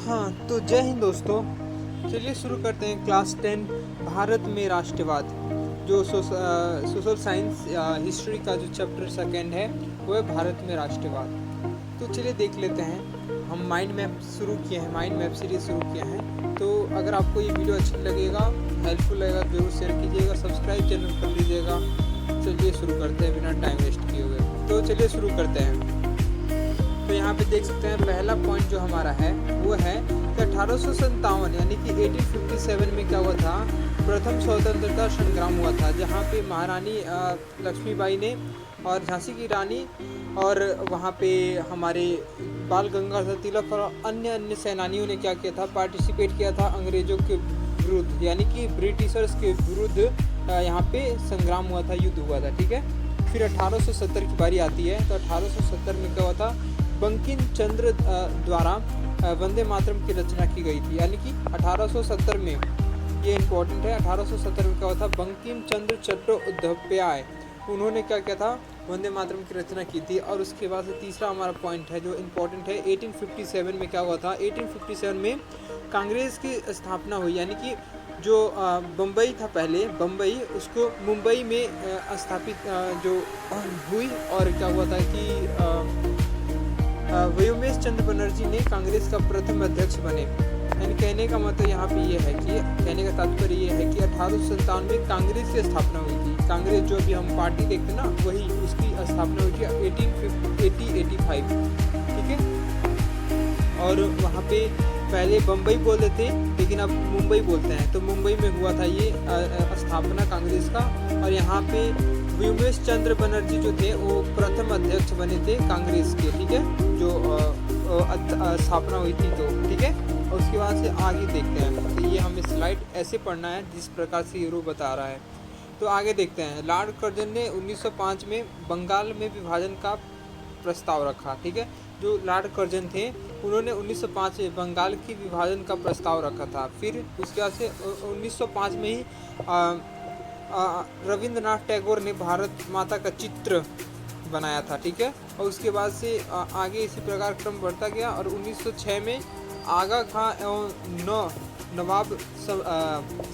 हाँ, तो जय हिंद दोस्तों। चलिए शुरू करते हैं क्लास 10 भारत में राष्ट्रवाद। जो सोशल साइंस हिस्ट्री का जो चैप्टर सेकंड है वो है भारत में राष्ट्रवाद। तो चलिए देख लेते हैं। हम माइंड मैप शुरू किए हैं, माइंड मैप सीरीज शुरू किए हैं। तो अगर आपको ये वीडियो अच्छा लगेगा, हेल्पफुल लगेगा, जरूर शेयर कीजिएगा, सब्सक्राइब चैनल कर लीजिएगा। चलिए शुरू करते हैं बिना टाइम वेस्ट किए हुए। तो चलिए शुरू करते हैं। तो यहाँ पे देख सकते हैं पहला पॉइंट जो हमारा है वो है कि 1857 यानी कि 1857 में क्या हुआ था, प्रथम स्वतंत्रता संग्राम हुआ था, जहाँ पे महारानी लक्ष्मीबाई ने और झांसी की रानी और वहाँ पे हमारे बाल गंगाधर तिलक और अन्य सेनानियों ने क्या किया था, पार्टिसिपेट किया था अंग्रेजों के विरुद्ध, यानी कि ब्रिटिशर्स के विरुद्ध यहाँ पे संग्राम हुआ था, युद्ध हुआ था। ठीक है। फिर 1870 की बारी आती है। तो 1870 में क्या हुआ था, बंकिम चंद्र द्वारा वंदे मातरम की रचना की गई थी, यानी कि 1870 में, ये इम्पोर्टेंट है, 1870 में क्या हुआ था, बंकिम चंद्र चट्टोपाध्याय उन्होंने क्या किया था, वंदे मातरम की रचना की थी। और उसके बाद से तीसरा हमारा पॉइंट है जो इम्पोर्टेंट है, 1857 में क्या हुआ था, 1857 में कांग्रेस की स्थापना हुई, यानी कि जो बम्बई था पहले, बम्बई उसको मुंबई में स्थापित जो हुई। और क्या हुआ था कि व्योमेश चंद्र बनर्जी ने कांग्रेस का प्रथम अध्यक्ष बने। यानी कहने का मतलब यहाँ पे ये है कि, कहने का तात्पर्य ये है कि 1857 में कांग्रेस की स्थापना हुई थी। कांग्रेस जो भी हम पार्टी देखते ना, वही उसकी स्थापना हुई थी 1885। ठीक है। और वहाँ पे पहले बम्बई बोलते थे लेकिन अब मुंबई बोलते हैं। तो मुंबई में हुआ था ये स्थापना कांग्रेस का। और यहाँ पे व्योमेश चंद्र बनर्जी जो थे वो प्रथम अध्यक्ष बने थे कांग्रेस के। ठीक है, जो स्थापना हुई थी। तो ठीक है। और उसके बाद से आगे देखते हैं। तो ये हमें स्लाइड ऐसे पढ़ना है जिस प्रकार से हीरो बता रहा है। तो आगे देखते हैं। लॉर्ड कर्जन ने 1905 में बंगाल में विभाजन का प्रस्ताव रखा। ठीक है। जो लॉर्ड कर्जन थे उन्होंने 1905 में बंगाल की विभाजन का प्रस्ताव रखा था। फिर उसके बाद से 1905 में ही रविंद्रनाथ टैगोर ने भारत माता का चित्र बनाया था। ठीक है। और उसके बाद से आगे इसी प्रकार क्रम बढ़ता गया। और 1906 में आगा खां एवं नवाब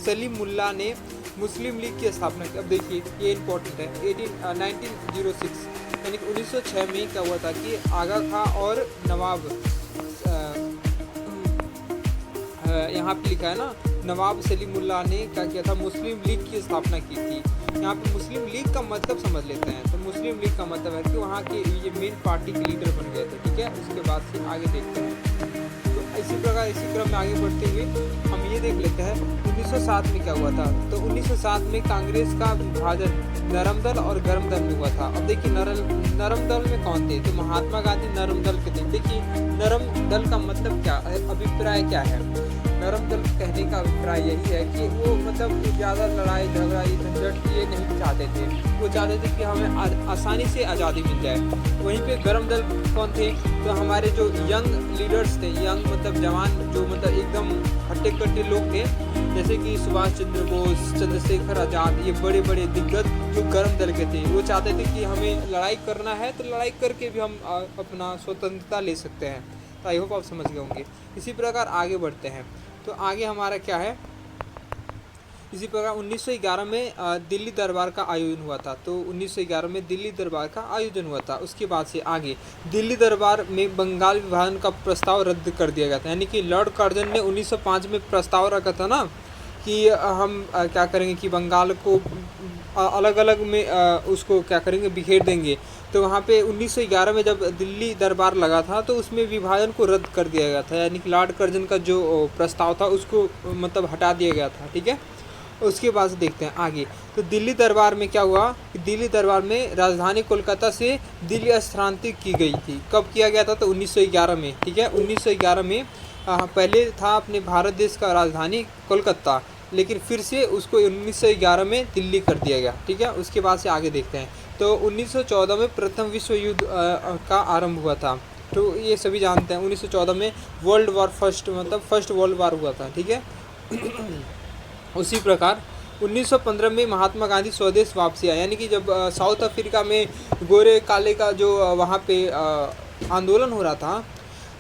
सलीम मुल्ला ने मुस्लिम लीग की स्थापना की। अब देखिए ये इम्पोर्टेंट है, 1906 यानी कि 1906 में क्या हुआ था कि आगा खां और नवाब, यहाँ पे लिखा है ना, नवाब सलीमुल्लाह ने क्या किया था, मुस्लिम लीग की स्थापना की थी। यहाँ पे मुस्लिम लीग का मतलब समझ लेते हैं। तो मुस्लिम लीग का मतलब है कि वहाँ के ये मेन पार्टी के लीडर बन गए थे। ठीक है। उसके बाद से आगे देखते हैं। तो इसी प्रकार इसी क्रम में आगे बढ़ते हुए हम ये देख लेते हैं 1907 में क्या हुआ था। तो 1907 में कांग्रेस का विभाजन नरम दल और गर्म दल में हुआ था। अब देखिए नरम दल में कौन थे, तो महात्मा गांधी नरम दल के थे। देखिए नरम दल का मतलब क्या है, अभिप्राय क्या है। नरम दल कहने का अभिप्राय यही है कि वो मतलब ज़्यादा लड़ाई झगड़ा झंझट ये नहीं चाहते थे। वो चाहते थे कि हमें आसानी से आज़ादी मिल जाए। वहीं पे गर्म दल कौन थे, तो हमारे जो यंग लीडर्स थे, यंग मतलब जवान, जो मतलब एकदम हट्टे कट्टे लोग थे, जैसे कि सुभाष चंद्र बोस, चंद्रशेखर आज़ाद, ये बड़े बड़े दिग्गज जो गर्म दल के थे। वो चाहते थे कि हमें लड़ाई करना है तो लड़ाई करके भी हम अपना स्वतंत्रता ले सकते हैं। तो आई होप आप समझ गए होंगे। इसी प्रकार आगे बढ़ते हैं। तो आगे हमारा क्या है, इसी प्रकार 1911 में दिल्ली दरबार का आयोजन हुआ था। तो 1911 में दिल्ली दरबार का आयोजन हुआ था। उसके बाद से आगे दिल्ली दरबार में बंगाल विभाजन का प्रस्ताव रद्द कर दिया गया था। यानी कि लॉर्ड कर्जन ने 1905 में प्रस्ताव रखा था ना कि हम क्या करेंगे कि बंगाल को अलग अलग में उसको क्या करेंगे, बिखेर देंगे। तो वहाँ पे 1911 में जब दिल्ली दरबार लगा था तो उसमें विभाजन को रद्द कर दिया गया था। यानी कि लॉर्ड कर्जन का जो प्रस्ताव था उसको मतलब हटा दिया गया था। ठीक है। उसके बाद देखते हैं आगे। तो दिल्ली दरबार में क्या हुआ कि दिल्ली दरबार में राजधानी कोलकाता से दिल्ली स्थानांतरित की गई थी। कब किया गया था, तो 1911 में। ठीक है। 1911 में पहले था अपने भारत देश का राजधानी कोलकाता, लेकिन फिर से उसको 1911 में दिल्ली कर दिया गया। ठीक है। उसके बाद से आगे देखते हैं। तो 1914 में प्रथम विश्व युद्ध का आरंभ हुआ था। तो ये सभी जानते हैं 1914 में वर्ल्ड वॉर फर्स्ट मतलब फर्स्ट वर्ल्ड वॉर हुआ था। ठीक है। उसी प्रकार 1915 में महात्मा गांधी स्वदेश वापसी आए, यानी कि जब साउथ अफ्रीका में गोरे काले का जो वहाँ पे आंदोलन हो रहा था,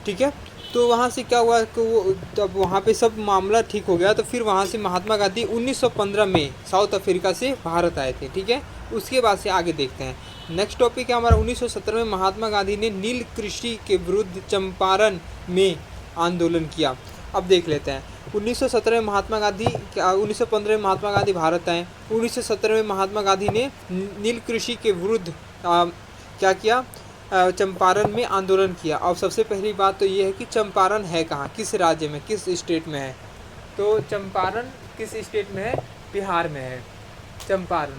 ठीक है। तो वहाँ से क्या हुआ कि वो जब वहाँ पे सब मामला ठीक हो गया तो फिर वहाँ से महात्मा गांधी 1915 में साउथ अफ्रीका से भारत आए थे, ठीक है। उसके बाद से आगे देखते हैं। नेक्स्ट टॉपिक है हमारा 1917 में महात्मा गांधी ने नील कृषि के विरुद्ध चंपारण में आंदोलन किया। अब देख लेते हैं 1917 में महात्मा गांधी 1915 में महात्मा गांधी भारत आए। 1917 में महात्मा गांधी ने नील कृषि के विरुद्ध क्या किया, चंपारण में आंदोलन किया। और सबसे पहली बात तो ये है कि चंपारण है कहाँ, किस राज्य में, किस स्टेट में है। तो चंपारण किस स्टेट में है, बिहार में है चंपारण,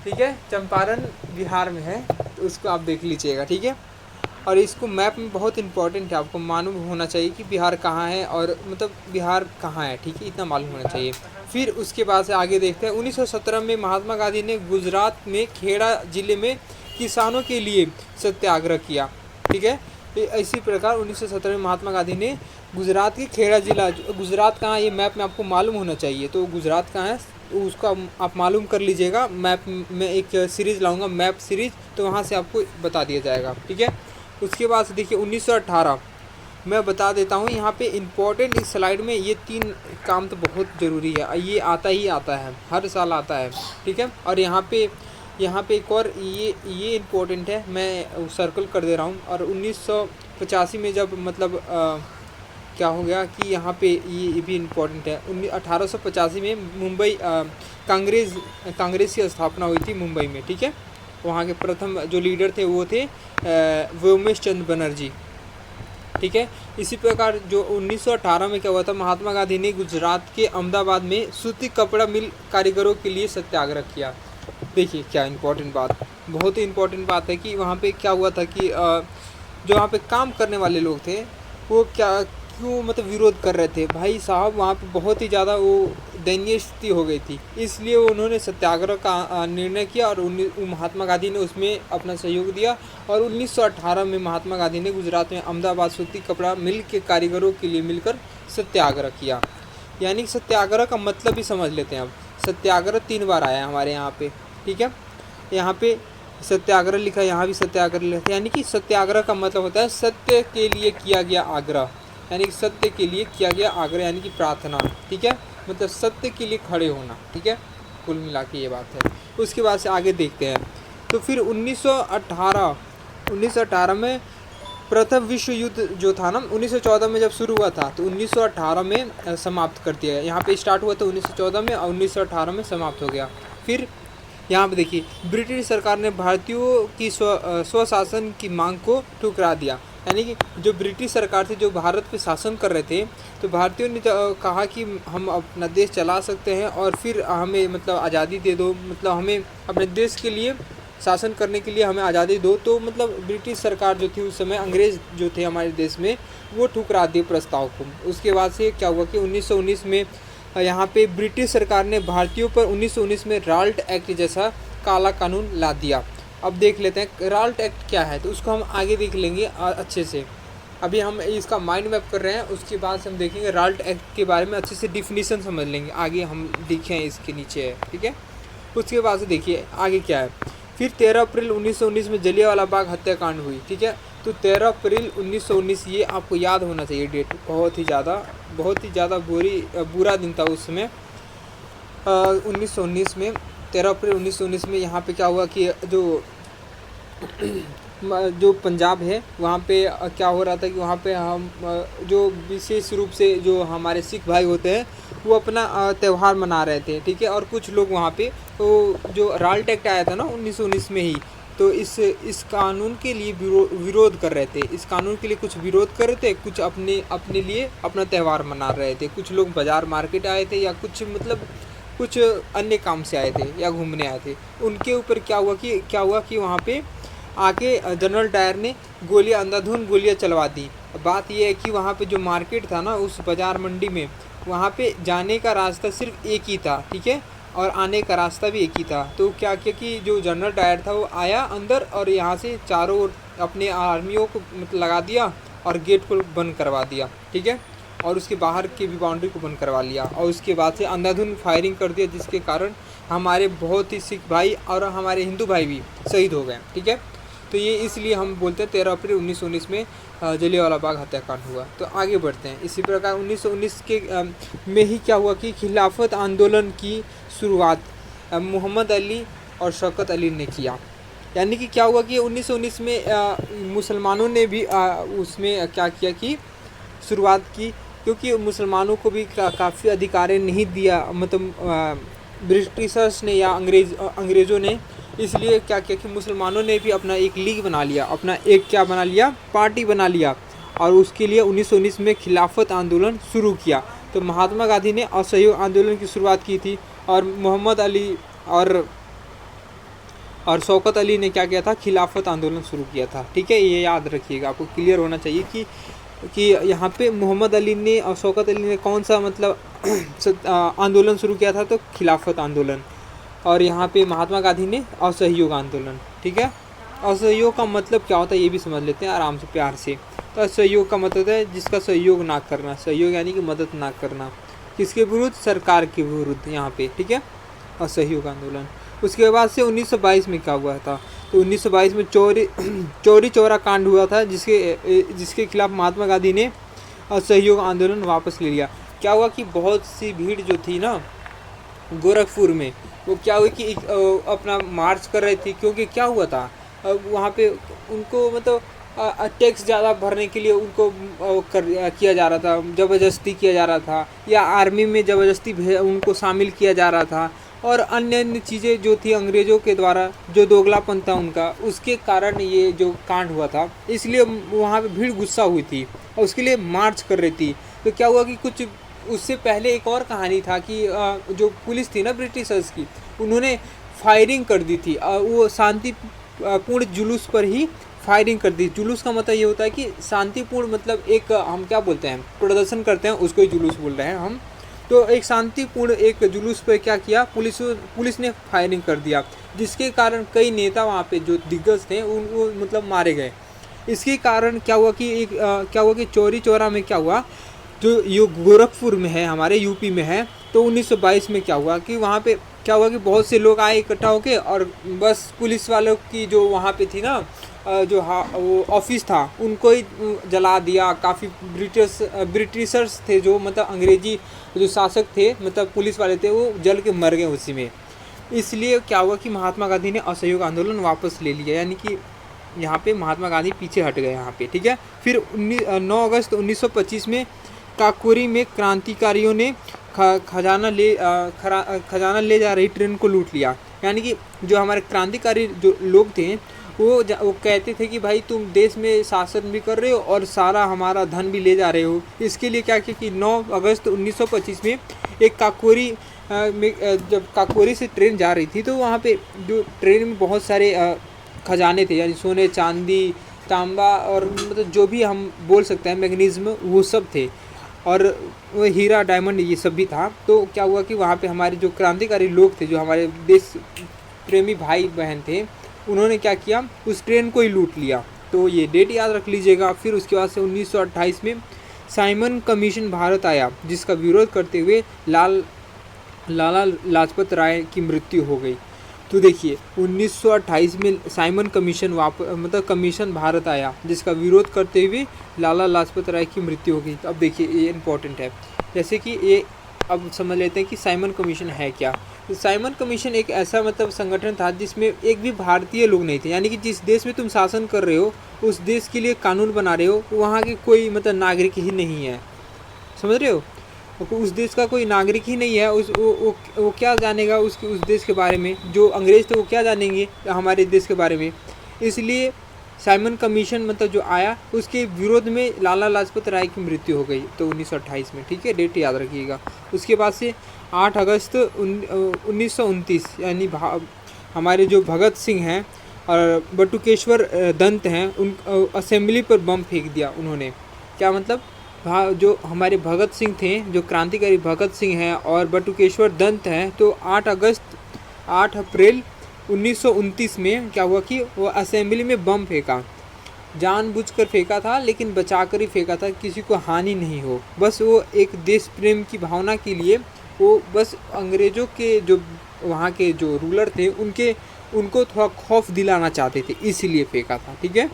ठीक है। चंपारण बिहार में है, तो उसको आप देख लीजिएगा, ठीक है। और इसको मैप में बहुत इंपॉर्टेंट है, आपको मालूम होना चाहिए कि बिहार कहाँ है और मतलब बिहार कहाँ है, ठीक है, इतना मालूम होना चाहिए। फिर उसके बाद से आगे देखते हैं 1917 में महात्मा गांधी ने गुजरात में खेड़ा जिले में किसानों के लिए सत्याग्रह किया, ठीक है। इसी प्रकार 1917 में महात्मा गांधी ने गुजरात के खेड़ा जिला, गुजरात कहाँ है ये मैप में आपको मालूम होना चाहिए, तो गुजरात कहाँ है उसका आप मालूम कर लीजिएगा। मैप में एक सीरीज़ लाऊंगा, मैप सीरीज़, तो वहाँ से आपको बता दिया जाएगा, ठीक है। उसके बाद से देखिए 1918 मैं बता देता हूँ यहाँ पे इम्पोर्टेंट, इस स्लाइड में ये 3 काम तो बहुत ज़रूरी है, ये आता ही आता है, हर साल आता है, ठीक है। और यहाँ पे एक और ये इम्पोर्टेंट है, मैं सर्कल कर दे रहा हूँ। और 1985 में जब मतलब क्या हो गया कि यहाँ पे ये भी इम्पोर्टेंट है, 1885 में मुंबई कांग्रेस की स्थापना हुई थी मुंबई में, ठीक है। वहाँ के प्रथम जो लीडर थे वो थे व्योमेश चंद्र बनर्जी, ठीक है। इसी प्रकार जो 1918 में क्या हुआ था, महात्मा गांधी ने गुजरात के अहमदाबाद में सूती कपड़ा मिल कारीगरों के लिए सत्याग्रह किया। देखिए क्या इम्पोर्टेंट बात, बहुत ही इम्पोर्टेंट बात है कि वहाँ पे क्या हुआ था कि जो वहाँ पे काम करने वाले लोग थे वो क्यों मतलब विरोध कर रहे थे भाई साहब, वहाँ पे बहुत ही ज़्यादा वो दयनीय स्थिति हो गई थी, इसलिए उन्होंने सत्याग्रह का निर्णय किया और महात्मा गांधी ने उसमें अपना सहयोग दिया। और 1918 में महात्मा गांधी ने गुजरात में अहमदाबाद सूती कपड़ा मिल के कारीगरों के लिए मिलकर सत्याग्रह किया। यानी सत्याग्रह का मतलब ही समझ लेते हैं। अब सत्याग्रह 3 बार आया हमारे यहाँ पे, ठीक है। यहाँ पे सत्याग्रह लिखा, यहाँ भी सत्याग्रह लिखा, यानी कि सत्याग्रह का मतलब होता है सत्य के लिए किया गया आग्रह, यानी कि सत्य के लिए किया गया आग्रह यानी कि प्रार्थना, ठीक है, मतलब सत्य के लिए खड़े होना, ठीक है, कुल मिला के ये बात है। उसके बाद से आगे देखते हैं। तो फिर 1918 में प्रथम विश्व युद्ध जो था ना 1914 में जब शुरू हुआ था, तो 1918 में समाप्त कर दिया। यहाँ पे स्टार्ट हुआ था 1914 में और 1918 में समाप्त हो गया। फिर यहाँ पे देखिए ब्रिटिश सरकार ने भारतीयों की स्वशासन की मांग को ठुकरा दिया, यानी कि जो ब्रिटिश सरकार थी जो भारत पे शासन कर रहे थे, तो भारतीयों ने कहा कि हम अपना देश चला सकते हैं और फिर हमें मतलब आज़ादी दे दो, मतलब हमें अपने देश के लिए शासन करने के लिए हमें आज़ादी दो। तो मतलब ब्रिटिश सरकार जो थी उस समय, अंग्रेज़ जो थे हमारे देश में, वो ठुकरा दिए प्रस्ताव को। उसके बाद से क्या हुआ कि 1919 में यहाँ पे ब्रिटिश सरकार ने भारतीयों पर 1919 में राल्ट एक्ट जैसा काला कानून ला दिया। अब देख लेते हैं राल्ट एक्ट क्या है, तो उसको हम आगे देख लेंगे अच्छे से। अभी हम इसका माइंड मैप कर रहे हैं, उसके बाद से हम देखेंगे राल्ट एक्ट के बारे में अच्छे से डिफिनीसन समझ लेंगे, आगे हम देखें इसके नीचे है, ठीक है। उसके बाद से देखिए आगे क्या है। फिर 13 अप्रैल 1919 में जलियांवाला बाग हत्याकांड हुई, ठीक है। तो 13 अप्रैल 1919 ये आपको याद होना चाहिए डेट, बहुत ही ज़्यादा बुरा दिन था उस समय 1919 में। 13 अप्रैल 1919 में यहाँ पे क्या हुआ कि जो पंजाब है वहाँ पे क्या हो रहा था कि वहाँ पे हम जो विशेष रूप से जो हमारे सिख भाई होते हैं वो अपना त्यौहार मना रहे थे, ठीक है। और कुछ लोग वहाँ पे तो जो राल्ट एक्ट आया था ना 1919 में ही, तो इस कानून के लिए विरोध कर रहे थे, इस कानून के लिए कुछ विरोध कर रहे थे, कुछ अपने लिए अपना त्यौहार मना रहे थे। कुछ लोग बाज़ार मार्केट आए थे या कुछ मतलब कुछ अन्य काम से आए थे या घूमने आए थे। उनके ऊपर क्या हुआ कि वहाँ पे आके जनरल डायर ने अंधाधुंध गोलियाँ चलवा दी। बात यह है कि वहाँ पे जो मार्केट था ना, उस बाज़ार मंडी में, वहाँ पे जाने का रास्ता सिर्फ एक ही था, ठीक है, और आने का रास्ता भी एक ही था। तो क्या किया कि जो जनरल डायर था वो आया अंदर और यहाँ से चारों ओर अपने आर्मियों को मतलब लगा दिया और गेट को बंद करवा दिया, ठीक है, और उसके बाहर की भी बाउंड्री को बंद करवा लिया। और उसके बाद से अंधाधुंध फायरिंग कर दिया, जिसके कारण हमारे बहुत ही सिख भाई और हमारे हिंदू भाई भी शहीद हो गए, ठीक है। तो ये इसलिए हम बोलते हैं 13 अप्रैल 1919 में जलियांवाला बाग हत्याकांड हुआ। तो आगे बढ़ते हैं। इसी प्रकार 1919 के में ही क्या हुआ कि खिलाफत आंदोलन की शुरुआत मोहम्मद अली और शौकत अली ने किया। यानी कि क्या हुआ कि 1919 में मुसलमानों ने भी उसमें क्या किया कि शुरुआत की, क्योंकि मुसलमानों को भी काफ़ी अधिकार नहीं दिया, मतलब ब्रिटिशर्स ने या अंग्रेज़ों ने। इसलिए क्या किया कि मुसलमानों ने भी अपना एक लीग बना लिया, अपना एक क्या बना लिया, पार्टी बना लिया, और उसके लिए 1919 में खिलाफत आंदोलन शुरू किया। तो महात्मा गांधी ने असहयोग आंदोलन की शुरुआत की थी, और मोहम्मद अली और शौकत अली ने क्या किया था, खिलाफत आंदोलन शुरू किया था। ठीक है, ये याद रखिएगा, आपको क्लियर होना चाहिए कि यहाँ पे मोहम्मद अली ने और शौकत अली ने कौन सा मतलब आंदोलन शुरू किया था, तो खिलाफत आंदोलन। और यहाँ पे महात्मा गांधी ने असहयोग आंदोलन। ठीक है, असहयोग का मतलब क्या होता है ये भी समझ लेते हैं आराम से, प्यार से। तो असहयोग का मतलब है जिसका सहयोग ना करना, सहयोग यानी कि मदद ना करना, किसके विरुद्ध, सरकार के विरुद्ध यहाँ पे। ठीक है, असहयोग आंदोलन। उसके बाद से 1922 में क्या हुआ था, तो 1922 में चौरी चौरा कांड हुआ था, जिसके खिलाफ महात्मा गांधी ने असहयोग आंदोलन वापस ले लिया। क्या हुआ कि बहुत सी भीड़ जो थी ना गोरखपुर में, वो क्या हुई कि अपना मार्च कर रही थी, क्योंकि क्या हुआ था वहाँ पे उनको मतलब टैक्स ज़्यादा भरने के लिए उनको किया जा रहा था, ज़बरदस्ती किया जा रहा था, या आर्मी में ज़बरदस्ती उनको शामिल किया जा रहा था, और अन्य चीज़ें जो थी अंग्रेज़ों के द्वारा जो दोगलापन था उनका, उसके कारण ये जो कांड हुआ था। इसलिए वहाँ पे भीड़ गुस्सा हुई थी और उसके लिए मार्च कर रही थी। तो क्या हुआ कि कुछ उससे पहले एक और कहानी था कि जो पुलिस थी ना ब्रिटिशर्स की, उन्होंने फायरिंग कर दी थी। वो शांतिपूर्ण जुलूस पर ही फायरिंग कर दी। जुलूस का मतलब ये होता है कि शांतिपूर्ण, मतलब एक हम क्या बोलते हैं, प्रदर्शन करते हैं, उसको ही जुलूस बोल रहे हैं हम। तो एक शांतिपूर्ण एक जुलूस पर क्या किया, पुलिस ने फायरिंग कर दिया, जिसके कारण कई नेता वहाँ पे जो दिग्गज थे वो मतलब मारे गए। इसके कारण क्या हुआ कि चौरी चौरा में क्या हुआ, जो ये गोरखपुर में है, हमारे यूपी में है। तो 1922 में क्या हुआ कि वहाँ पे क्या हुआ कि बहुत से लोग आए इकट्ठा होके, और बस पुलिस वालों की जो वहाँ पे थी ना वो ऑफिस था, उनको ही जला दिया। काफ़ी ब्रिटिशर्स थे जो मतलब अंग्रेजी जो शासक थे, मतलब पुलिस वाले थे, वो जल के मर गए उसी में। इसलिए क्या हुआ कि महात्मा गांधी ने असहयोग आंदोलन वापस ले लिया, यानी कि यहाँ पे महात्मा गांधी पीछे हट गए यहाँ पे। ठीक है, फिर 9 अगस्त 1925 में काकोरी में क्रांतिकारियों ने खजाना ले जा रही ट्रेन को लूट लिया। यानी कि जो हमारे क्रांतिकारी जो लोग थे वो कहते थे कि भाई तुम देश में शासन भी कर रहे हो और सारा हमारा धन भी ले जा रहे हो। इसके लिए क्या किया कि 9 अगस्त 1925 में एक काकोरी में जब काकोरी से ट्रेन जा रही थी, तो वहाँ पे जो ट्रेन में बहुत सारे खजाने थे, यानी सोने, चांदी, तांबा, और मतलब जो भी हम बोल सकते हैं मैग्नीशियम, वो सब थे, और वो हीरा, डायमंड, ये सब भी था। तो क्या हुआ कि वहाँ पे हमारे जो क्रांतिकारी लोग थे, जो हमारे देश प्रेमी भाई बहन थे, उन्होंने क्या किया, उस ट्रेन को ही लूट लिया। तो ये डेट याद रख लीजिएगा। फिर उसके बाद से 1928 में साइमन कमीशन भारत आया, जिसका विरोध करते हुए लाला लाजपत राय की मृत्यु हो गई। तो देखिए 1928 में साइमन कमीशन मतलब कमीशन भारत आया, जिसका विरोध करते हुए लाला लाजपत राय की मृत्यु हो गई। तो अब देखिए ये इम्पोर्टेंट है, जैसे कि ये अब समझ लेते हैं कि साइमन कमीशन है क्या। तो साइमन कमीशन एक ऐसा मतलब संगठन था जिसमें एक भी भारतीय लोग नहीं थे, यानी कि जिस देश में तुम शासन कर रहे हो उस देश के लिए कानून बना रहे हो, वहाँ के कोई मतलब नागरिक ही नहीं है, समझ रहे हो। उस देश का कोई नागरिक ही नहीं है, वो क्या जानेगा उस देश के बारे में। जो अंग्रेज़ थे वो क्या जानेंगे हमारे देश के बारे में। इसलिए साइमन कमीशन मतलब जो आया, उसके विरोध में लाला लाजपत राय की मृत्यु हो गई, तो 1928 में। ठीक है, डेट याद रखिएगा। उसके बाद से 8 अगस्त 1929 यानी हमारे जो भगत सिंह हैं और बटुकेश्वर दत्त हैं, उन असेंबली पर बम फेंक दिया उन्होंने। क्या मतलब, जो हमारे भगत सिंह थे, जो क्रांतिकारी भगत सिंह हैं और बटुकेश्वर दत्त हैं, तो 8 अप्रैल 1929 में क्या हुआ कि वो असेंबली में बम फेंका। जानबूझकर फेंका था, लेकिन बचाकर ही फेंका था, किसी को हानि नहीं हो। बस वो एक देश प्रेम की भावना के लिए वो बस अंग्रेज़ों के जो वहाँ के जो रूलर थे उनके उनको थोड़ा खौफ दिलाना चाहते थे, इसीलिए फेंका था, ठीक है।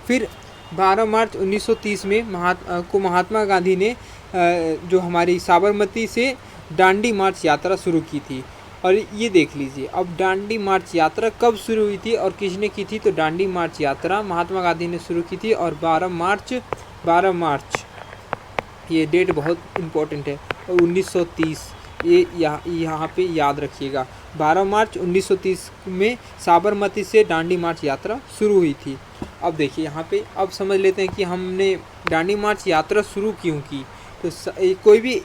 फिर 12 मार्च 1930 में महात्मा गांधी ने जो हमारी साबरमती से दांडी मार्च यात्रा शुरू की थी। और ये देख लीजिए, अब दांडी मार्च यात्रा कब शुरू हुई थी और किसने की थी, तो दांडी मार्च यात्रा महात्मा गांधी ने शुरू की थी। और 12 मार्च ये डेट बहुत इम्पोर्टेंट है, 1930, ये यहाँ पे याद रखिएगा। 12 मार्च 1930 में साबरमती से दांडी मार्च यात्रा शुरू हुई थी। अब देखिए यहाँ पे, अब समझ लेते हैं कि हमने दांडी मार्च यात्रा शुरू क्यों की। तो कोई भी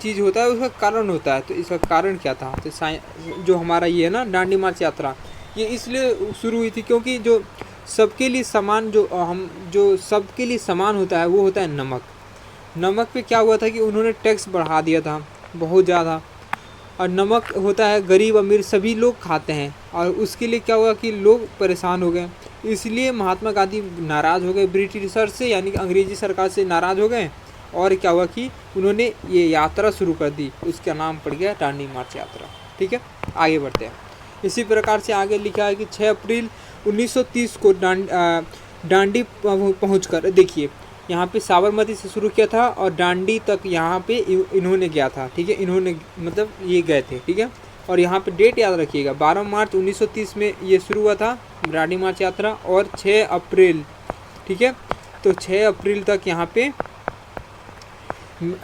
चीज़ होता है उसका कारण होता है, तो इसका कारण क्या था, तो जो हमारा ये है ना दांडी मार्च यात्रा, ये इसलिए शुरू हुई थी क्योंकि जो सबके लिए समान जो सबके लिए समान होता है वो होता है नमक। नमक पे क्या हुआ था कि उन्होंने टैक्स बढ़ा दिया था बहुत ज़्यादा, और नमक होता है गरीब अमीर सभी लोग खाते हैं, और उसके लिए क्या हुआ कि लोग परेशान हो गए। इसलिए महात्मा गांधी नाराज़ हो गए ब्रिटिशर से, यानी कि अंग्रेजी सरकार से नाराज़ हो गए, और क्या हुआ कि उन्होंने ये यात्रा शुरू कर दी, उसका नाम पड़ गया दांडी मार्च यात्रा, ठीक है। आगे बढ़ते हैं। इसी प्रकार से आगे लिखा है कि 6 अप्रैल 1930 को दांडी पहुँचकर, देखिए यहाँ पे साबरमती से शुरू किया था और दांडी तक यहाँ पे इन्होंने गया था, ठीक है, इन्होंने मतलब ये गए थे, ठीक है। और यहाँ पे डेट याद रखिएगा, 12 मार्च 1930 में ये शुरू हुआ था दांडी मार्च यात्रा, और 6 अप्रैल, ठीक है, तो 6 अप्रैल तक यहाँ पे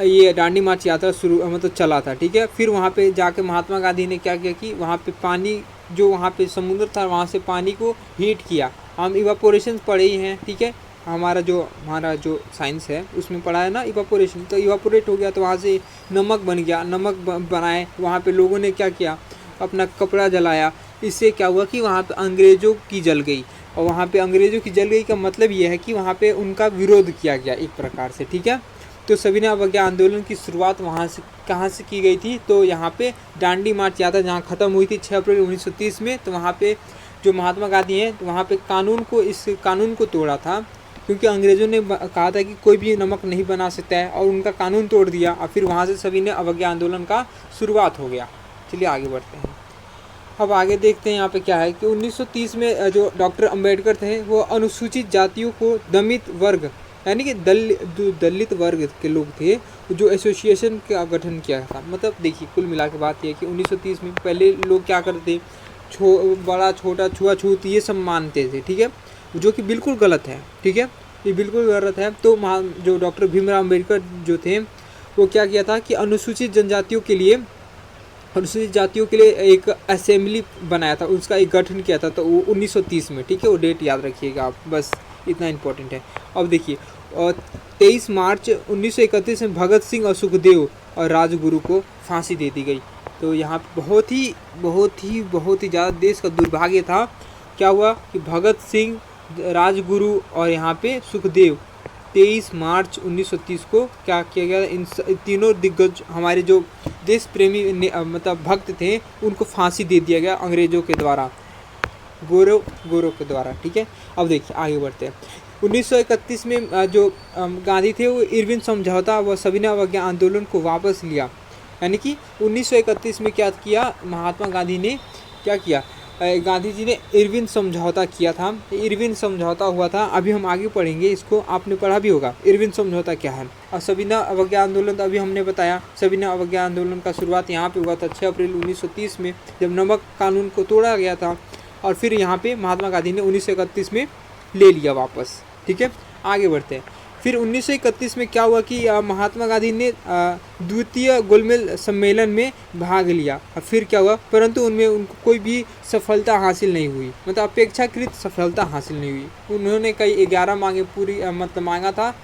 ये दांडी मार्च यात्रा शुरू मतलब चला था, ठीक है। फिर वहाँ पे जाके महात्मा गांधी ने क्या किया कि वहाँ पे पानी, जो वहाँ पे समुद्र था, वहाँ से पानी को हीट किया। हम इवापोरेशन पढ़े ही हैं, ठीक है, हमारा जो साइंस है उसमें पढ़ा है ना इवापोरेशन, तो इवापोरेट हो गया, तो वहाँ से नमक बन गया। नमक बनाए, वहाँ पे लोगों ने क्या किया, अपना कपड़ा जलाया। इससे क्या हुआ कि वहाँ पे अंग्रेज़ों की जल गई, और वहाँ पे अंग्रेज़ों की जल गई का मतलब ये है कि वहाँ पे उनका विरोध किया गया एक प्रकार से, ठीक है। तो सविनय अवज्ञा आंदोलन की शुरुआत वहाँ से कहाँ से की गई थी, तो यहाँ पे दांडी मार्च यात्रा जहाँ ख़त्म हुई थी 6 अप्रैल 1930 में, तो वहाँ पे जो महात्मा गांधी हैं, तो वहाँ पे इस कानून को तोड़ा था, क्योंकि अंग्रेज़ों ने कहा था कि कोई भी नमक नहीं बना सकता है, और उनका कानून तोड़ दिया, और फिर वहाँ से सविनय अवज्ञा आंदोलन का शुरुआत हो गया। चलिए आगे बढ़ते हैं। अब आगे देखते हैं यहाँ पे क्या है कि 1930 में जो डॉक्टर अंबेडकर थे, वो अनुसूचित जातियों को दलित वर्ग, यानी कि दलित वर्ग के लोग थे, जो एसोसिएशन का गठन किया था। मतलब देखिए, कुल मिला के बात यह है कि 1930 में पहले लोग क्या करते, बड़ा छोटा छुआछूत ये सब मानते थे, ठीक है, जो कि बिल्कुल गलत है, ठीक है, ये बिल्कुल गलत है। तो जो डॉक्टर भीमराव अम्बेडकर जो थे, वो क्या किया था कि अनुसूचित जातियों के लिए एक असेंबली बनाया था, उसका एक गठन किया था, तो वो 1930 में, ठीक है, वो डेट याद रखिएगा आप, बस इतना इम्पोर्टेंट है। अब देखिए, और 23 मार्च 1931 में भगत सिंह और सुखदेव और राजगुरु को फांसी दे दी गई। तो यहाँ बहुत ही ज़्यादा देश का दुर्भाग्य था। क्या हुआ कि भगत सिंह, राजगुरु और यहाँ पे सुखदेव 23 मार्च 1930 को क्या किया गया, इन तीनों दिग्गज हमारे जो देश प्रेमी मतलब भक्त थे, उनको फांसी दे दिया गया अंग्रेज़ों के द्वारा, गोरों के द्वारा, ठीक है। अब देखिए आगे बढ़ते हैं। 1931 में जो गांधी थे, वो इरविन समझौता व सविनय अवज्ञा आंदोलन को वापस लिया। यानी कि 1931 में क्या किया, महात्मा गांधी ने क्या किया, गांधी जी ने इरविन समझौता किया था। इरविन समझौता हुआ था, अभी हम आगे पढ़ेंगे, इसको आपने पढ़ा भी होगा, इरविन समझौता क्या है। और सविनय अवज्ञा आंदोलन तो अभी हमने बताया, सविनय अवज्ञा आंदोलन का शुरुआत यहाँ पे हुआ था 6 अप्रैल 1930 में, जब नमक कानून को तोड़ा गया था, और फिर यहाँ पे महात्मा गांधी ने 1931 में ले लिया वापस, ठीक है। आगे बढ़ते हैं। फिर 1931 में क्या हुआ कि महात्मा गांधी ने द्वितीय गोलमेज सम्मेलन में भाग लिया, और फिर क्या हुआ, परंतु उनमें उनको कोई भी सफलता हासिल नहीं हुई, मतलब अपेक्षाकृत सफलता हासिल नहीं हुई। उन्होंने कई 11 मांगे पूरी मतलब मांगा था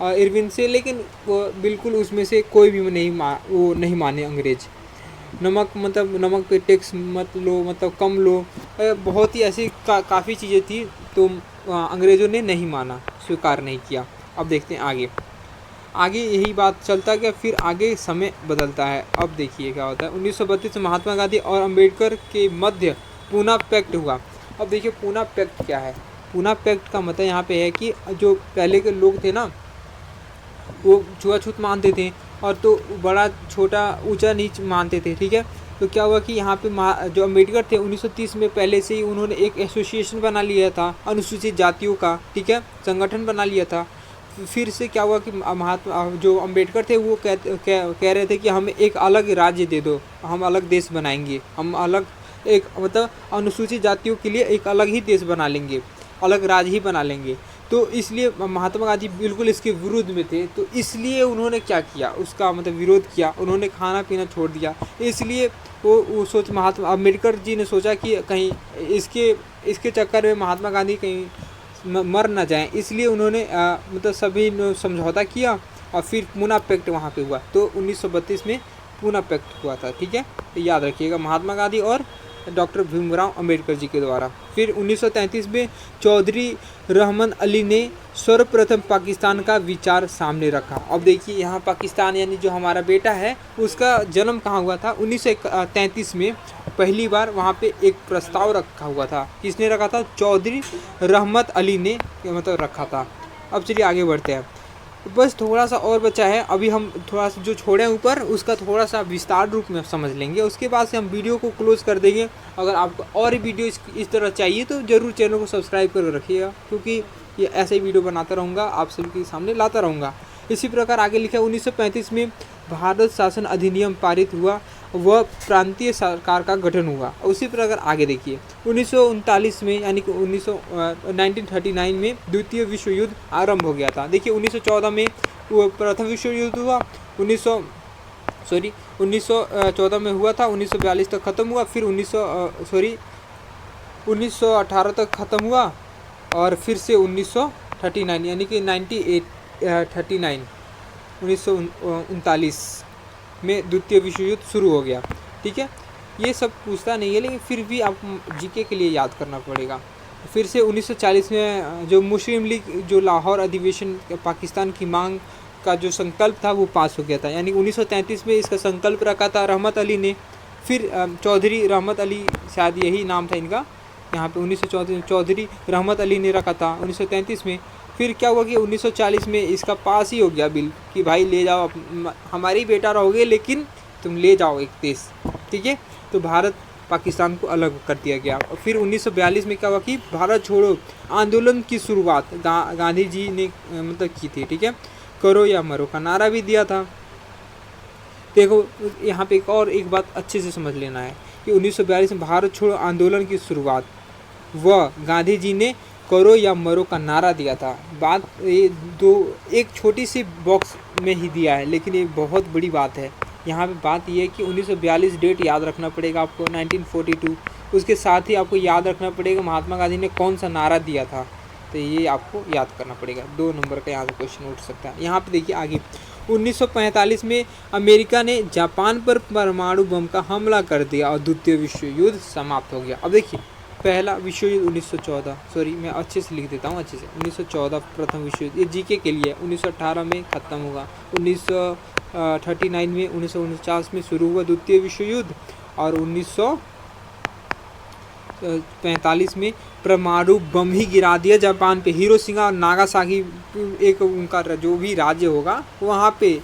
इरविन से, लेकिन वो बिल्कुल उसमें से कोई भी नहीं माने अंग्रेज। नमक पे टैक्स मत लो, मतलब कम लो, बहुत ही ऐसी काफ़ी चीज़ें थी, तो अंग्रेज़ों ने नहीं माना, स्वीकार नहीं किया। अब देखते हैं आगे यही बात चलता गया, फिर आगे समय बदलता है। अब देखिए क्या होता है। 1932 में महात्मा गांधी और अंबेडकर के मध्य पूना पैक्ट हुआ। अब देखिए पूना पैक्ट क्या है। पूना पैक्ट का मतलब यहाँ पे है कि जो पहले के लोग थे ना, वो छुआछूत मानते थे, और तो बड़ा छोटा ऊंचा नीच मानते थे, ठीक है। तो क्या हुआ कि यहाँ पे जो अम्बेडकर थे 1930 में पहले से ही उन्होंने एक एसोसिएशन बना लिया था अनुसूचित जातियों का, ठीक है, संगठन बना लिया था। फिर से क्या हुआ कि महात्मा जो अम्बेडकर थे वो कह रहे थे कि हमें एक अलग राज्य दे दो, हम अलग देश बनाएंगे, हम अलग एक मतलब अनुसूचित जातियों के लिए एक अलग ही देश बना लेंगे, अलग राज्य ही बना लेंगे। तो इसलिए महात्मा गांधी बिल्कुल इसके विरोध में थे। तो इसलिए उन्होंने क्या किया, उसका मतलब विरोध किया, उन्होंने खाना पीना छोड़ दिया। इसलिए वो सोच महात्मा अम्बेडकर जी ने सोचा कि कहीं इसके चक्कर में महात्मा गांधी कहीं मर ना जाएं, इसलिए उन्होंने मतलब सभी ने समझौता किया और फिर पूना पैक्ट वहाँ पे हुआ। तो 1932 में पूना पैक्ट हुआ था, ठीक है, तो याद रखिएगा, महात्मा गांधी और डॉक्टर भीमराव अंबेडकर जी के द्वारा। फिर 1933 में चौधरी रहमान अली ने सर्वप्रथम पाकिस्तान का विचार सामने रखा। अब देखिए यहाँ पाकिस्तान यानी जो हमारा बेटा है उसका जन्म कहाँ हुआ था, 1933 में पहली बार वहाँ पे एक प्रस्ताव रखा हुआ था। किसने रखा था? चौधरी रहमत अली ने मतलब रखा था। अब चलिए आगे बढ़ते हैं, बस थोड़ा सा और बचा है, अभी हम थोड़ा सा जो छोड़े ऊपर उसका थोड़ा सा विस्तार रूप में समझ लेंगे, उसके बाद से हम वीडियो को क्लोज कर देंगे। अगर आपको और वीडियो इस तरह चाहिए तो ज़रूर चैनल को सब्सक्राइब कर रखिएगा, क्योंकि ये ऐसे ही वीडियो बनाता रहूँगा, आप सबके सामने लाता रहूँगा। इसी प्रकार आगे लिखा 1935 में भारत शासन अधिनियम पारित हुआ, वह प्रांतीय सरकार का गठन हुआ। उसी प्रकार आगे देखिए 1939 में यानी कि 1939 में द्वितीय विश्व युद्ध आरंभ हो गया था। देखिए 1914 में वो प्रथम विश्व युद्ध हुआ, 1914 में हुआ था, 1942 तक ख़त्म हुआ, फिर 1918 तक ख़त्म हुआ और फिर से 1939 यानी कि 1939 में द्वितीय विश्व युद्ध शुरू हो गया, ठीक है। ये सब पूछता नहीं है, लेकिन फिर भी आप जीके के लिए याद करना पड़ेगा। फिर से 1940 में जो मुस्लिम लीग जो लाहौर अधिवेशन पाकिस्तान की मांग का जो संकल्प था वो पास हो गया था, यानी 1933 में इसका संकल्प रखा था रहमत अली ने। फिर चौधरी रहमत अली, शायद यही नाम था इनका, यहाँ पे 1934 चौधरी रहमत अली ने रखा था 1933 में। फिर क्या हुआ कि 1940 में इसका पास ही हो गया बिल कि भाई ले जाओ, हमारे ही बेटा रहोगे लेकिन तुम ले जाओ एक देश, ठीक है। तो भारत पाकिस्तान को अलग कर दिया गया। और फिर 1942 में क्या हुआ कि भारत छोड़ो आंदोलन की शुरुआत गांधी जी ने मतलब की थी, ठीक है, करो या मरो का नारा भी दिया था। देखो यहाँ पे एक बात अच्छे से समझ लेना है कि 1942 में भारत छोड़ो आंदोलन की शुरुआत वह गांधी जी ने करो या मरो का नारा दिया था। बात ये एक छोटी सी बॉक्स में ही दिया है, लेकिन ये बहुत बड़ी बात है। यहाँ पे बात ये है कि 1942 डेट याद रखना पड़ेगा आपको, 1942। उसके साथ ही आपको याद रखना पड़ेगा महात्मा गांधी ने कौन सा नारा दिया था, तो ये आपको याद करना पड़ेगा। 2 नंबर का यहाँ से क्वेश्चन उठ सकता है। यहाँ पे देखिए आगे 1945 में अमेरिका ने जापान पर परमाणु बम का हमला कर दिया और द्वितीय विश्व युद्ध समाप्त हो गया। अब देखिए पहला विश्व युद्ध 1914, सॉरी मैं अच्छे से लिख देता हूँ, अच्छे से 1914 प्रथम विश्व युद्ध, ये जीके के लिए 1918 में ख़त्म हुआ, 1939 में 1949 में शुरू हुआ द्वितीय विश्व युद्ध और 1945 में परमाणु बम ही गिरा दिया जापान पे, हिरोशिमा और नागासाकी एक उनका जो भी राज्य होगा वहाँ पे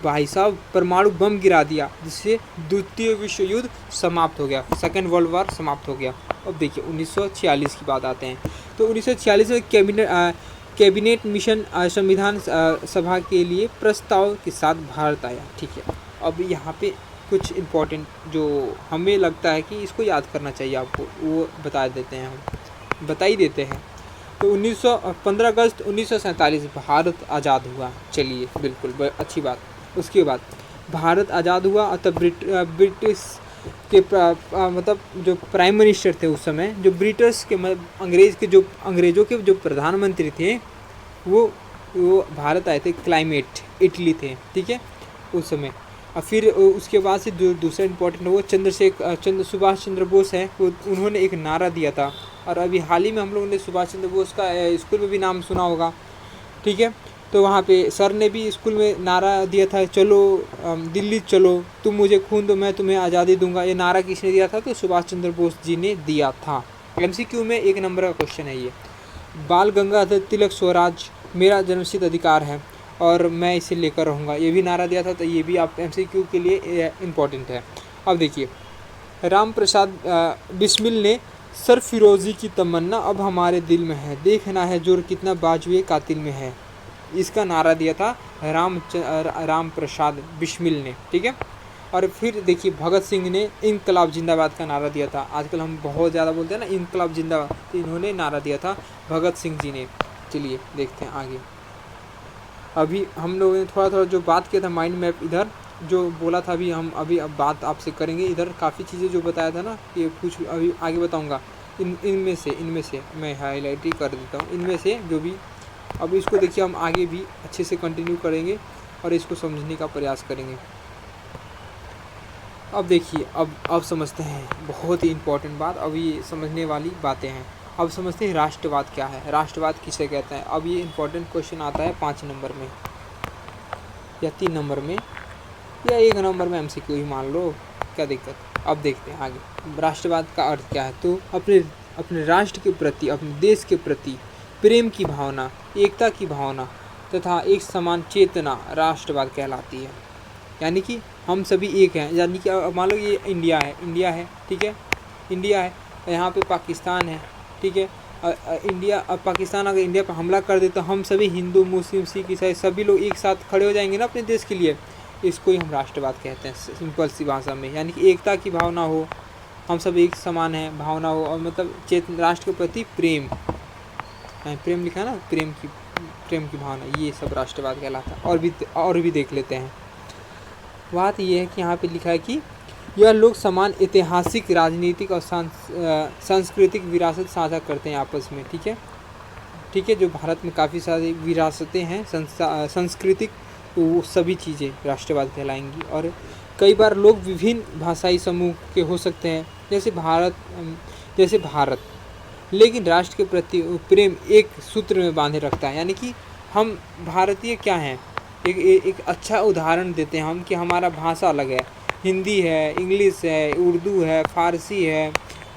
भाई साहब परमाणु बम गिरा दिया, जिससे द्वितीय विश्व युद्ध समाप्त हो गया, सेकेंड वर्ल्ड वार समाप्त हो गया। अब देखिए 1946 की बात आते हैं। तो 1946 में कैबिनेट मिशन संविधान सभा के लिए प्रस्ताव के साथ भारत आया, ठीक है। अब यहाँ पे कुछ इम्पोर्टेंट जो हमें लगता है कि इसको याद करना चाहिए आपको, वो बता देते हैं, हम बता ही देते हैं। तो 15 अगस्त 1947 भारत आज़ाद हुआ, चलिए बिल्कुल अच्छी बात। उसके बाद भारत आज़ाद हुआ, तब ब्रिटिश के मतलब जो प्राइम मिनिस्टर थे उस समय, जो ब्रिटिश के अंग्रेज़ों के जो प्रधानमंत्री थे वो भारत आए थे, क्लाइमेट इटली थे, ठीक है उस समय। और फिर उसके बाद से जो दूसरा इम्पोर्टेंट वो सुभाष चंद्र बोस है, वो उन्होंने एक नारा दिया था। और अभी हाल ही में हम लोगों ने सुभाष चंद्र बोस का स्कूल में भी नाम सुना होगा, ठीक है। तो वहाँ पे सर ने भी स्कूल में नारा दिया था, चलो दिल्ली चलो, तुम मुझे खून दो मैं तुम्हें आज़ादी दूंगा। ये नारा किसने दिया था? तो सुभाष चंद्र बोस जी ने दिया था। MCQ में 1 नंबर का क्वेश्चन है ये। बाल गंगाधर तिलक स्वराज मेरा जन्मसिद्ध अधिकार है और मैं इसे लेकर रहूँगा, ये भी नारा दिया था। तो ये भी आप MCQ के लिए इम्पोर्टेंट है। अब देखिए राम प्रसाद बिस्मिल ने सरफिरोज़ी की तमन्ना अब हमारे दिल में है, देखना है जोर कितना बाजुए कातिल में है। इसका नारा दिया था राम प्रसाद बिस्मिल ने, ठीक है। और फिर देखिए भगत सिंह ने इनकलाब जिंदाबाद का नारा दिया था। आजकल हम बहुत ज़्यादा बोलते हैं ना इनकलाब जिंदाबाद, तो इन्होंने नारा दिया था भगत सिंह जी ने। चलिए देखते हैं आगे। अभी हम लोगों ने थोड़ा थोड़ा जो बात किया था माइंड मैप, इधर जो बोला था अभी हम अभी अब बात आपसे करेंगे। इधर काफ़ी चीज़ें जो बताया था ना कि कुछ अभी आगे बताऊंगा। इनमें से मैं हाईलाइट ही कर देता हूँ। इनमें से जो भी अब इसको देखिए हम आगे भी अच्छे से कंटिन्यू करेंगे और इसको समझने का प्रयास करेंगे। अब देखिए अब समझते हैं बहुत ही इम्पोर्टेंट बात, अब ये समझने वाली बातें हैं। अब समझते हैं राष्ट्रवाद क्या है, राष्ट्रवाद किसे कहते हैं। अब ये इम्पोर्टेंट क्वेश्चन आता है 5 नंबर में या 3 नंबर में या 1 नंबर में, MCQ ही मान लो, क्या दिक्कत। अब देखते हैं आगे राष्ट्रवाद का अर्थ क्या है। तो अपने राष्ट्र के प्रति, अपने देश के प्रति प्रेम की भावना, एकता की भावना तथा एक समान चेतना राष्ट्रवाद कहलाती है। यानी कि हम सभी एक हैं। यानी कि मान लो ये इंडिया है, ठीक है, इंडिया है, यहाँ पे पाकिस्तान है, ठीक है। इंडिया पाकिस्तान अगर इंडिया पर हमला कर दे तो हम सभी हिंदू मुस्लिम सिख ईसाई सभी लोग एक साथ खड़े हो जाएंगे ना अपने देश के लिए। इसको ही हम राष्ट्रवाद कहते हैं सिंपल सी भाषा में। यानी कि एकता की भावना हो, हम सब एक समान हैं भावना हो, और मतलब राष्ट्र के प्रति प्रेम लिखा है ना, प्रेम की भावना, ये सब राष्ट्रवाद कहलाता है। और भी देख लेते हैं। बात ये है कि यहाँ पे लिखा है कि यह लोग समान ऐतिहासिक, राजनीतिक और सांस्कृतिक विरासत साझा करते हैं आपस में, ठीक है। जो भारत में काफ़ी सारी विरासतें हैं सांस्कृतिक, वो सभी चीज़ें राष्ट्रवाद कहलाएंगी। और कई बार लोग विभिन्न भाषाई समूह के हो सकते हैं जैसे भारत, लेकिन राष्ट्र के प्रति प्रेम एक सूत्र में बांधे रखता है। यानी कि हम भारतीय क्या हैं, एक अच्छा उदाहरण देते हैं हम कि हमारा भाषा अलग है, हिंदी है, इंग्लिश है, उर्दू है, फारसी है,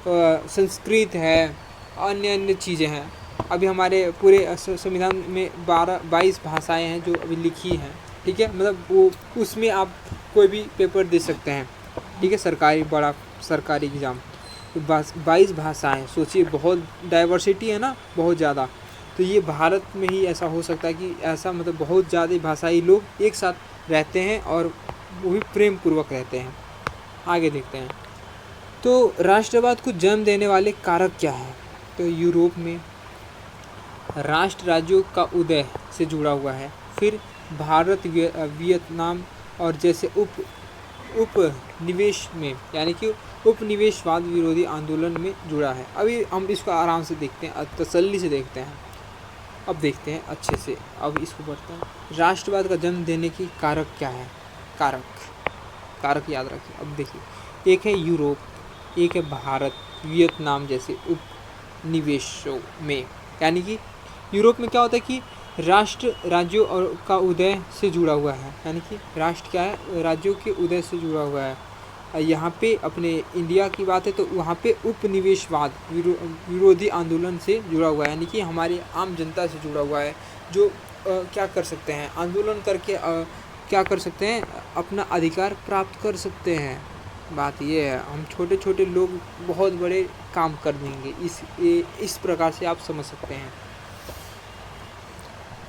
संस्कृत है, अन्य चीज़ें हैं। अभी हमारे पूरे संविधान में 22 भाषाएं हैं जो अभी लिखी हैं, ठीक है। मतलब वो उसमें आप कोई भी पेपर दे सकते हैं, ठीक है, बड़ा सरकारी एग्ज़ाम। 22 भाषाएं, सोचिए बहुत डाइवर्सिटी है ना, बहुत ज़्यादा। तो ये भारत में ही ऐसा हो सकता है कि ऐसा मतलब बहुत ज़्यादा भाषाई लोग एक साथ रहते हैं और वो भी प्रेम पूर्वक रहते हैं। आगे देखते हैं। तो राष्ट्रवाद को जन्म देने वाले कारक क्या है। तो यूरोप में राष्ट्र राज्यों का उदय से जुड़ा हुआ है। फिर भारत, वियतनाम और जैसे उपनिवेश में, यानी कि उपनिवेशवाद विरोधी आंदोलन में जुड़ा है। अभी हम इसको आराम से देखते हैं, तसल्ली से देखते हैं। अब देखते हैं अच्छे से, अब इसको पढ़ते हैं। राष्ट्रवाद का जन्म देने की कारक क्या है। कारक याद रखिए। अब देखिए, एक है यूरोप, एक है भारत, वियतनाम जैसे उपनिवेशों में। यानी कि यूरोप में क्या होता है कि राष्ट्र राज्यों और का उदय से जुड़ा हुआ है। यानी कि राष्ट्र क्या है, राज्यों के उदय से जुड़ा हुआ है। यहाँ पे अपने इंडिया की बात है तो वहाँ पे उपनिवेशवाद विरोधी आंदोलन से जुड़ा हुआ है। यानी कि हमारी आम जनता से जुड़ा हुआ है, जो क्या कर सकते हैं, आंदोलन करके क्या कर सकते हैं, अपना अधिकार प्राप्त कर सकते हैं। बात ये है, हम छोटे छोटे लोग बहुत बड़े काम कर देंगे, इस प्रकार से आप समझ सकते हैं।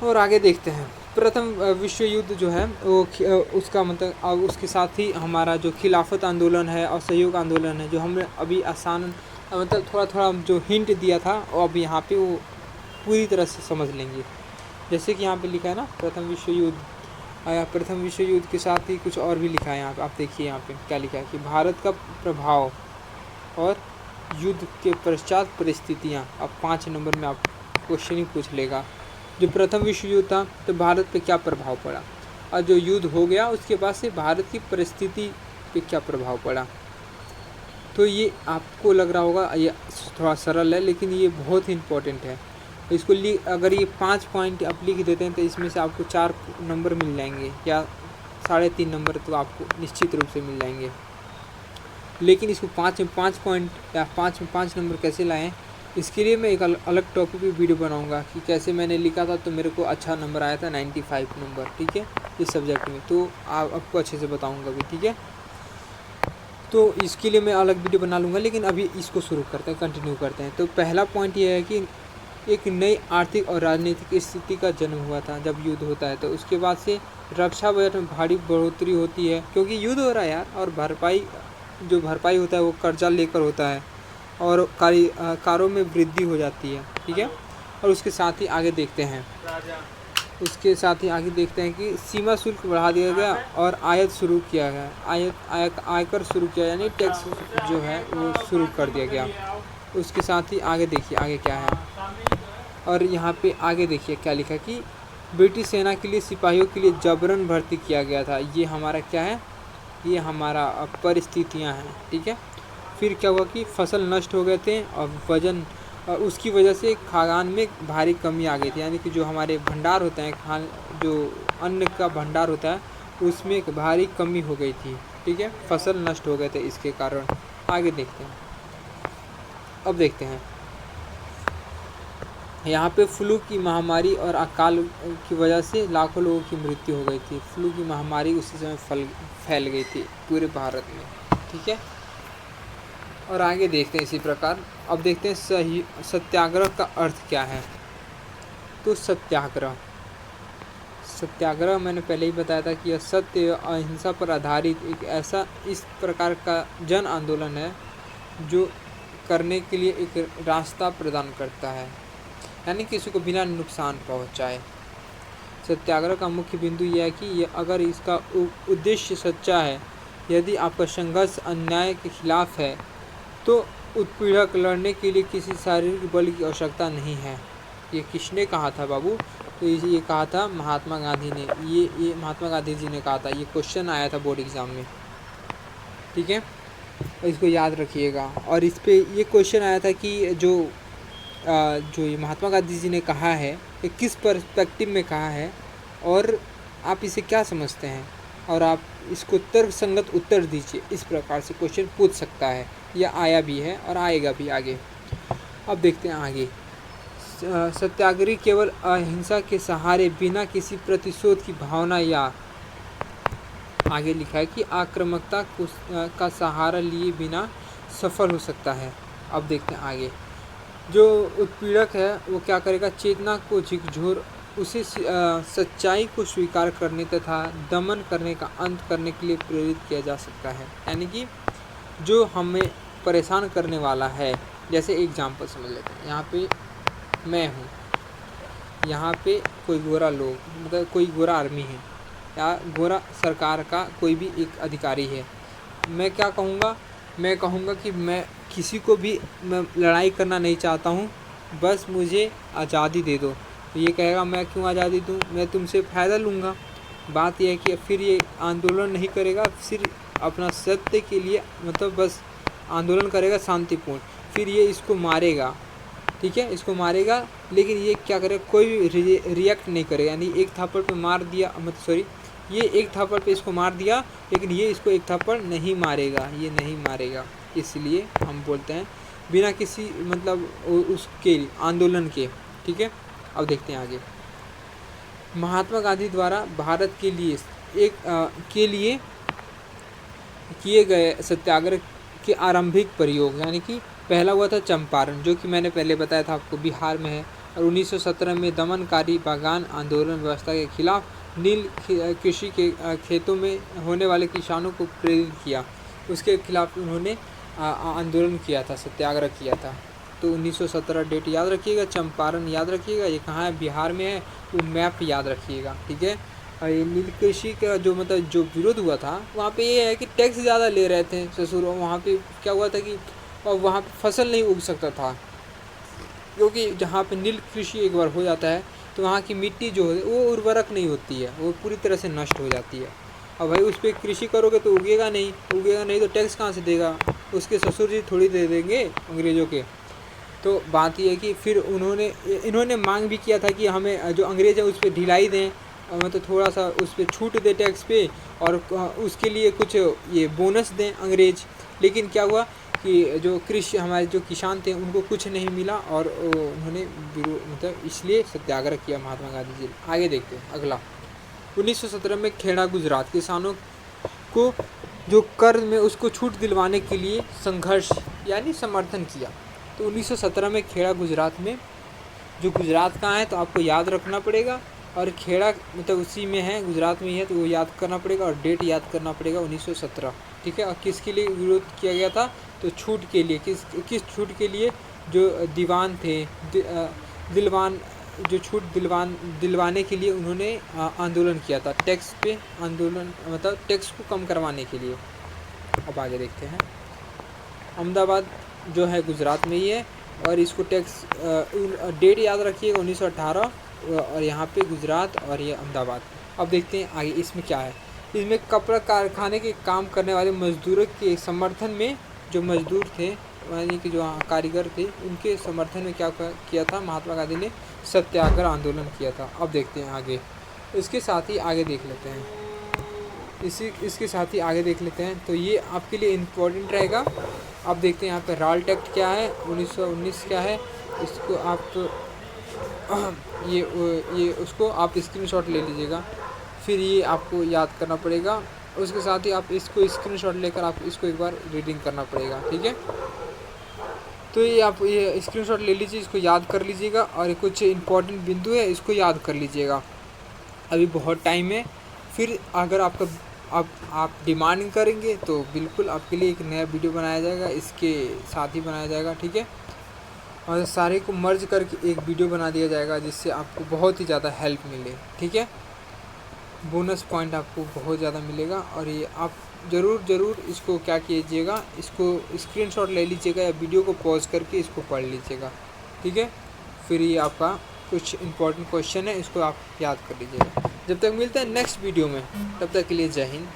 और आगे देखते हैं। प्रथम विश्व युद्ध जो है वो उसका मतलब उसके साथ ही हमारा जो खिलाफत आंदोलन है और सहयोग आंदोलन है, जो हमने अभी आसान मतलब थोड़ा थोड़ा जो हिंट दिया था, और अब यहाँ पे वो पूरी तरह से समझ लेंगे। जैसे कि यहाँ पे लिखा है ना प्रथम विश्व युद्ध, प्रथम विश्व युद्ध के साथ ही कुछ और भी लिखा है यहाँ पे। आप देखिए यहाँ पे क्या लिखा है कि भारत का प्रभाव और युद्ध के पश्चात परिस्थितियाँ। अब 5 नंबर में आप क्वेश्चन ही पूछ लेगा। जो प्रथम विश्व युद्ध था तो भारत पे क्या प्रभाव पड़ा, और जो युद्ध हो गया उसके बाद से भारत की परिस्थिति पे क्या प्रभाव पड़ा। तो ये आपको लग रहा होगा ये थोड़ा सरल है, लेकिन ये बहुत ही इम्पोर्टेंट है। इसको अगर ये 5 पॉइंट आप लिख देते हैं तो इसमें से आपको 4 नंबर मिल जाएंगे, या 3.5 नंबर तो आपको निश्चित रूप से मिल जाएंगे। लेकिन इसको 5 पॉइंट या 5 नंबर कैसे लाएँ, इसके लिए मैं एक अलग टॉपिक पे वीडियो बनाऊंगा कि कैसे मैंने लिखा था तो मेरे को अच्छा नंबर आया था 95 नंबर, ठीक है, इस सब्जेक्ट में। तो आपको अच्छे से बताऊंगा भी, ठीक है। तो इसके लिए मैं अलग वीडियो बना लूँगा, लेकिन अभी इसको शुरू करते हैं, कंटिन्यू करते हैं। तो पहला पॉइंट ये है कि एक नई आर्थिक और राजनीतिक स्थिति का जन्म हुआ था जब युद्ध होता है। तो उसके बाद से रक्षा बजट में भारी बढ़ोतरी होती है, क्योंकि युद्ध हो रहा है यार, और भरपाई होता है वो कर्जा लेकर होता है, और कारों में वृद्धि हो जाती है। ठीक है, और उसके साथ ही आगे देखते हैं कि सीमा शुल्क बढ़ा दिया गया और आयात शुरू किया गया, आयकर शुरू किया, यानी टैक्स जो है वो शुरू कर दिया गया। उसके साथ ही आगे देखिए आगे क्या है, और यहाँ पे आगे देखिए क्या लिखा कि ब्रिटिश सेना के लिए सिपाहियों के लिए जबरन भर्ती किया गया था। ये हमारा क्या है, ये हमारा परिस्थितियाँ हैं। ठीक है, फिर क्या हुआ कि फसल नष्ट हो गए थे और उसकी वजह से खाद्यान्न में भारी कमी आ गई थी, यानी कि जो हमारे भंडार होते हैं, जो अन्न का भंडार होता है उसमें एक भारी कमी हो गई थी। ठीक है, फसल नष्ट हो गए थे इसके कारण। आगे देखते हैं, अब देखते हैं यहाँ पे फ्लू की महामारी और अकाल की वजह से लाखों लोगों की मृत्यु हो गई थी। फ्लू की महामारी उसी समय फैल गई थी पूरे भारत में। ठीक है, और आगे देखते हैं इसी प्रकार। अब देखते हैं सत्याग्रह का अर्थ क्या है। तो सत्याग्रह मैंने पहले ही बताया था कि यह सत्य और अहिंसा पर आधारित इस प्रकार का जन आंदोलन है जो करने के लिए एक रास्ता प्रदान करता है, यानी किसी को बिना नुकसान पहुंचाए। सत्याग्रह का मुख्य बिंदु यह है कि अगर इसका उद्देश्य सच्चा है, यदि आपका संघर्ष अन्याय के खिलाफ है, तो उत्पीड़क लड़ने के लिए किसी शारीरिक बल की आवश्यकता नहीं है। ये किसने कहा था बाबू? तो ये कहा था महात्मा गांधी ने। ये महात्मा गांधी जी ने कहा था। ये क्वेश्चन आया था बोर्ड एग्जाम में। ठीक है, इसको याद रखिएगा। और इस पे ये क्वेश्चन आया था कि जो ये महात्मा गांधी जी ने कहा है, ये किस पर्सपेक्टिव में कहा है और आप इसे क्या समझते हैं, और आप इसको तर्कसंगत उत्तर दीजिए। इस प्रकार से क्वेश्चन पूछ सकता है, या आया भी है और आएगा भी आगे। अब देखते हैं आगे। सत्याग्रही केवल अहिंसा के सहारे बिना किसी प्रतिशोध की भावना, या आगे लिखा है कि आक्रामकता का सहारा लिए बिना सफल हो सकता है। अब देखते हैं आगे। जो उत्पीड़क है वो क्या करेगा, चेतना को झकझोर उसे सच्चाई को स्वीकार करने तथा दमन करने का अंत करने के लिए प्रेरित किया जा सकता है। यानी कि जो हमें परेशान करने वाला है, जैसे एग्जाम्पल समझ लेते हैं। यहाँ पे मैं हूँ, यहाँ पे कोई गोरा लोग, मतलब कोई गोरा आर्मी है या गोरा सरकार का कोई भी एक अधिकारी है। मैं क्या कहूँगा, मैं कहूँगा कि मैं किसी को भी मैं लड़ाई करना नहीं चाहता हूँ, बस मुझे आज़ादी दे दो। तो ये कहेगा मैं क्यों आज़ादी दूँ, मैं तुमसे फ़ायदा लूँगा। बात यह है कि फिर ये आंदोलन नहीं करेगा, सिर्फ अपना सत्य के लिए, मतलब बस आंदोलन करेगा शांतिपूर्ण। फिर ये इसको मारेगा, ठीक है, इसको मारेगा, लेकिन ये क्या करेगा, कोई भी रिएक्ट नहीं करेगा। यानी एक थप्पड़ पे मार दिया, मतलब सॉरी, ये एक थप्पड़ पे इसको मार दिया, लेकिन ये इसको एक थप्पड़ नहीं मारेगा, ये नहीं मारेगा। इसलिए हम बोलते हैं बिना किसी मतलब उसके आंदोलन के। ठीक है, अब देखते हैं आगे। महात्मा गांधी द्वारा भारत के लिए किए गए सत्याग्रह के आरंभिक प्रयोग, यानी कि पहला हुआ था चंपारण, जो कि मैंने पहले बताया था आपको, बिहार में है। और 1917 में दमनकारी बागान आंदोलन व्यवस्था के खिलाफ नील कृषि के खेतों में होने वाले किसानों को प्रेरित किया। उसके खिलाफ उन्होंने आंदोलन किया था, सत्याग्रह किया था। तो 1917 डेट याद रखिएगा, चंपारण याद रखिएगा, ये कहाँ है, बिहार में है, वो मैप याद रखिएगा। ठीक है, और ये नील कृषि का जो मतलब जो विरोध हुआ था, वहाँ पे ये है कि टैक्स ज़्यादा ले रहे थे ससुर। वहाँ पे क्या हुआ था कि वहाँ पे फसल नहीं उग सकता था, क्योंकि जहाँ पे नील कृषि एक बार हो जाता है तो वहाँ की मिट्टी जो है वो उर्वरक नहीं होती है, वो पूरी तरह से नष्ट हो जाती है। अब भाई उस पर कृषि करोगे तो उगेगा नहीं तो टैक्स कहाँ से देगा, उसके ससुर जी थोड़ी दे देंगे अंग्रेज़ों के। तो बात ये है कि फिर इन्होंने मांग भी किया था कि हमें जो अंग्रेज़ है उस पर ढिलाई दें, मतलब थोड़ा सा उस पर छूट दे टैक्स पे, और उसके लिए कुछ ये बोनस दें अंग्रेज़। लेकिन क्या हुआ कि जो कृषि हमारे जो किसान थे उनको कुछ नहीं मिला, और उन्होंने मतलब इसलिए सत्याग्रह किया महात्मा गांधी जी। आगे देखते हैं अगला। 1917 में खेड़ा गुजरात किसानों को जो कर में उसको छूट दिलवाने के लिए संघर्ष यानी समर्थन किया। तो 1917 में खेड़ा गुजरात में, जो गुजरात कहाँ है तो आपको याद रखना पड़ेगा, और खेड़ा मतलब उसी में है, गुजरात में ही है, तो वो याद करना पड़ेगा और डेट याद करना पड़ेगा 1917। ठीक है। और किसके लिए विरोध किया गया था, तो छूट के लिए। किस छूट के लिए, जो दीवान थे, दिलवान, जो छूट दिलवाने के लिए उन्होंने आंदोलन किया था, टैक्स पे आंदोलन, मतलब टैक्स को कम करवाने के लिए। अब आगे देखते हैं। अहमदाबाद जो है गुजरात में ही है, और इसको टैक्स डेट याद रखिएगा 1918, और यहाँ पे गुजरात और ये अहमदाबाद। अब देखते हैं आगे इसमें क्या है। इसमें कपड़ा कारखाने के काम करने वाले मजदूरों के समर्थन में, जो मजदूर थे यानी कि जो कारीगर थे, उनके समर्थन में क्या किया था, महात्मा गांधी ने सत्याग्रह आंदोलन किया था। अब देखते हैं आगे। इसके साथ ही आगे देख लेते हैं, इसके साथ ही आगे देख लेते हैं। तो ये आपके लिए इम्पोर्टेंट रहेगा। आप देखते हैं यहाँ पे राल्ट एक्ट क्या है, 1919 क्या है, इसको आप ये उसको आप स्क्रीनशॉट ले लीजिएगा, फिर ये आपको याद करना पड़ेगा। उसके साथ ही आप इसको स्क्रीनशॉट लेकर आप इसको एक बार रीडिंग करना पड़ेगा। ठीक है। तो ये आप ये स्क्रीनशॉट ले लीजिए, इसको याद कर लीजिएगा, और कुछ इंपॉर्टेंट बिंदु है इसको याद कर लीजिएगा। अभी बहुत टाइम है। फिर अगर आप डिमांड करेंगे तो बिल्कुल आपके लिए एक नया वीडियो बनाया जाएगा, इसके साथ ही बनाया जाएगा। ठीक है। और सारे को मर्ज करके एक वीडियो बना दिया जाएगा, जिससे आपको बहुत ही ज़्यादा हेल्प मिले। ठीक है। बोनस पॉइंट आपको बहुत ज़्यादा मिलेगा। और ये आप ज़रूर इसको क्या कीजिएगा, इसको स्क्रीनशॉट ले लीजिएगा या वीडियो को पॉज करके इसको पढ़ लीजिएगा। ठीक है। फिर ये आपका कुछ इंपॉर्टेंट क्वेश्चन है, इसको आप याद कर लीजिएगा। जब तक मिलते हैं नेक्स्ट वीडियो में, तब तक के लिए जय हिंद।